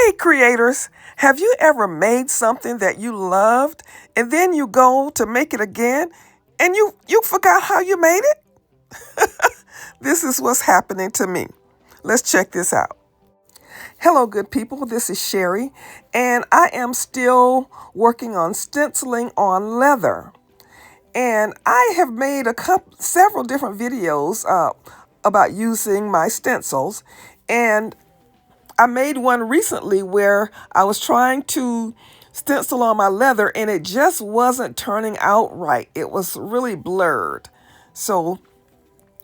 Hey creators, have you ever made something that you loved and then you go to make it again and you forgot how you made it? This is what's happening to me. Let's check this out. Hello good people, this is Sherry and I am still working on stenciling on leather. And I have made several different videos about using my stencils, and I made one recently where I was trying to stencil on my leather and it just wasn't turning out right. It was really blurred. So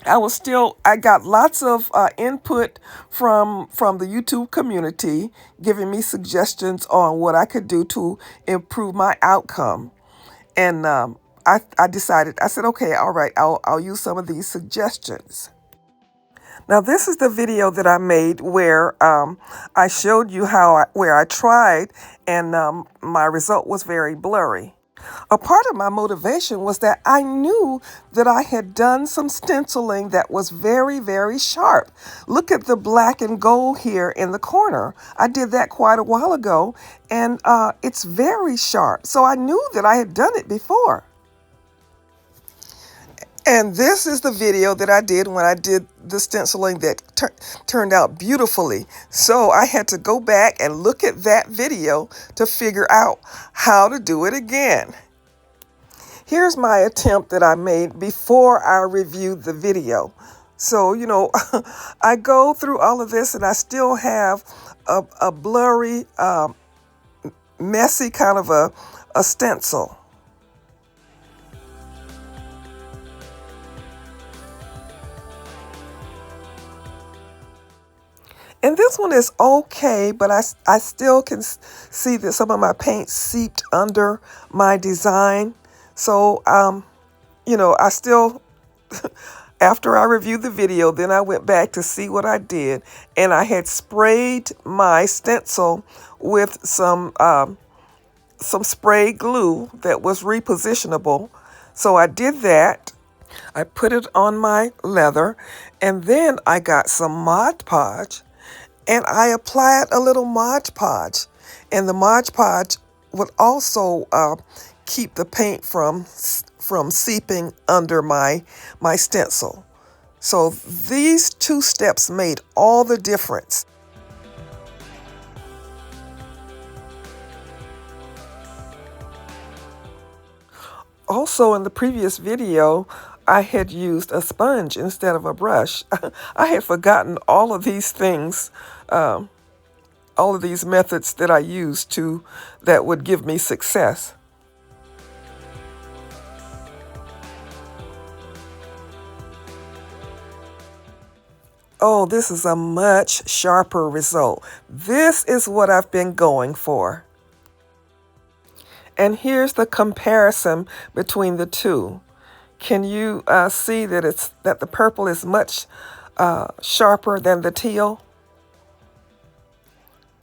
I got lots of input from the YouTube community giving me suggestions on what I could do to improve my outcome. And I decided, I said, okay, all right, I'll use some of these suggestions. Now, this is the video that I made where I showed you where I tried and my result was very blurry. A part of my motivation was that I knew that I had done some stenciling that was very, very sharp. Look at the black and gold here in the corner. I did that quite a while ago and it's very sharp. So I knew that I had done it before. And this is the video that I did when I did the stenciling that turned out beautifully. So I had to go back and look at that video to figure out how to do it again. Here's my attempt that I made before I reviewed the video. So, I go through all of this and I still have a blurry, messy kind of a stencil. And this one is okay, but I still can see that some of my paint seeped under my design. So, I still, after I reviewed the video, then I went back to see what I did. And I had sprayed my stencil with some spray glue that was repositionable. So I did that. I put it on my leather, and then I got some Mod Podge. And I applied a little Mod Podge, and the Mod Podge would also keep the paint from seeping under my stencil. So these two steps made all the difference. Also, in the previous video, I had used a sponge instead of a brush. I had forgotten all of these things, all of these methods that I used that would give me success. Oh, this is a much sharper result. This is what I've been going for. And here's the comparison between the two. Can you see that the purple is much sharper than the teal?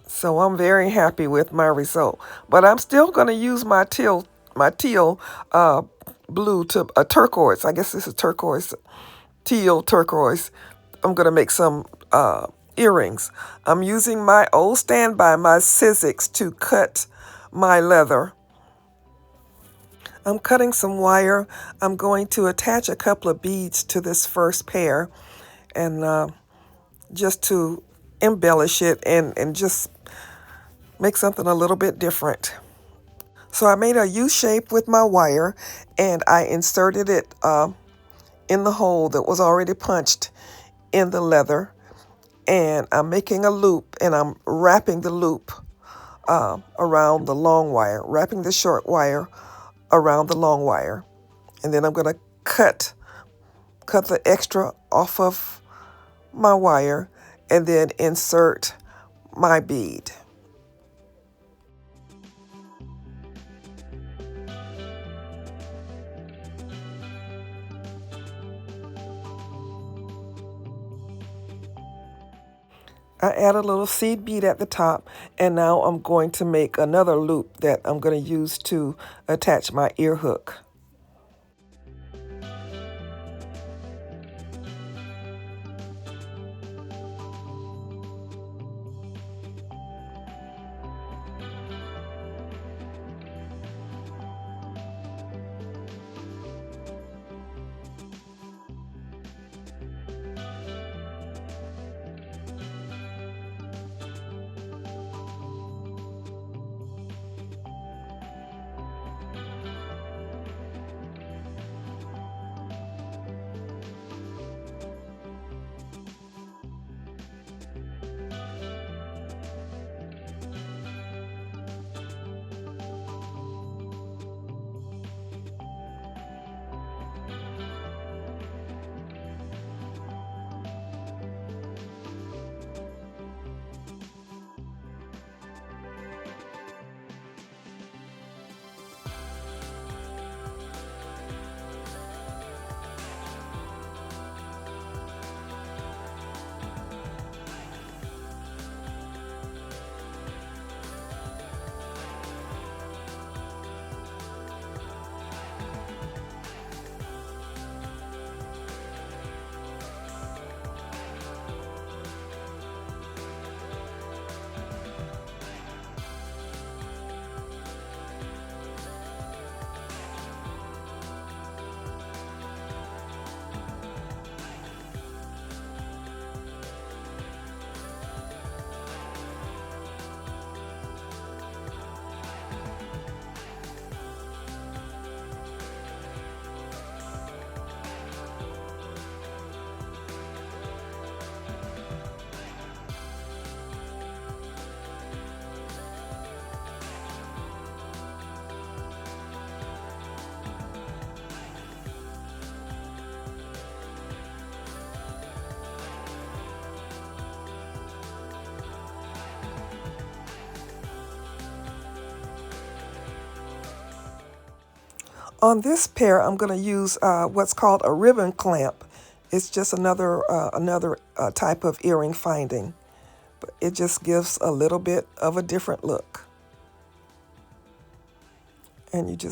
So I'm very happy with my result. But I'm still going to use my teal blue to a turquoise. I guess this is turquoise, teal turquoise. I'm going to make some earrings. I'm using my old standby, my Sizzix, to cut my leather. I'm cutting some wire. I'm going to attach a couple of beads to this first pair and just to embellish it and just make something a little bit different. So I made a U shape with my wire and I inserted it in the hole that was already punched in the leather. And I'm making a loop and I'm wrapping the loop around the long wire, wrapping the short wire around the long wire. And then I'm going to cut the extra off of my wire and then insert my bead. I add a little seed bead at the top, and now I'm going to make another loop that I'm going to use to attach my ear hook. On this pair, I'm going to use what's called a ribbon clamp. It's just another type of earring finding, but it just gives a little bit of a different look. And it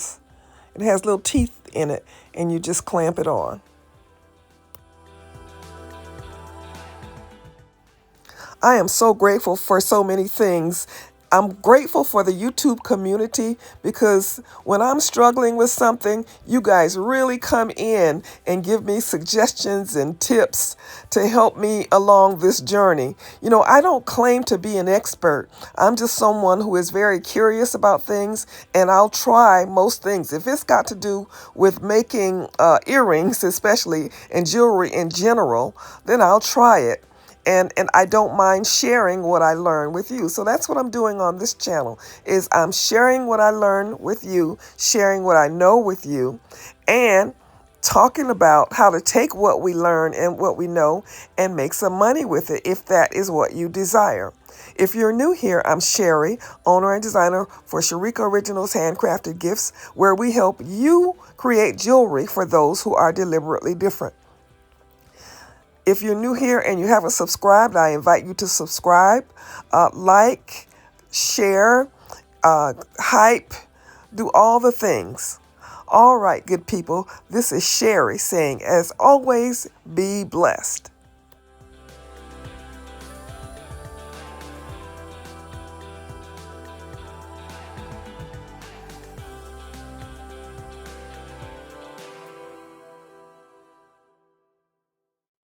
has little teeth in it, and you just clamp it on. I am so grateful for so many things. I'm grateful for the YouTube community because when I'm struggling with something, you guys really come in and give me suggestions and tips to help me along this journey. You know, I don't claim to be an expert. I'm just someone who is very curious about things, and I'll try most things. If it's got to do with making earrings, especially, and jewelry in general, then I'll try it. And I don't mind sharing what I learn with you. So that's what I'm doing on this channel is I'm sharing what I learn with you, sharing what I know with you, and talking about how to take what we learn and what we know and make some money with it if that is what you desire. If you're new here, I'm Sherry, owner and designer for Sherika Originals Handcrafted Gifts, where we help you create jewelry for those who are deliberately different. If you're new here and you haven't subscribed, I invite you to subscribe, like, share, hype, do all the things. All right, good people, this is Sherry saying, as always, be blessed.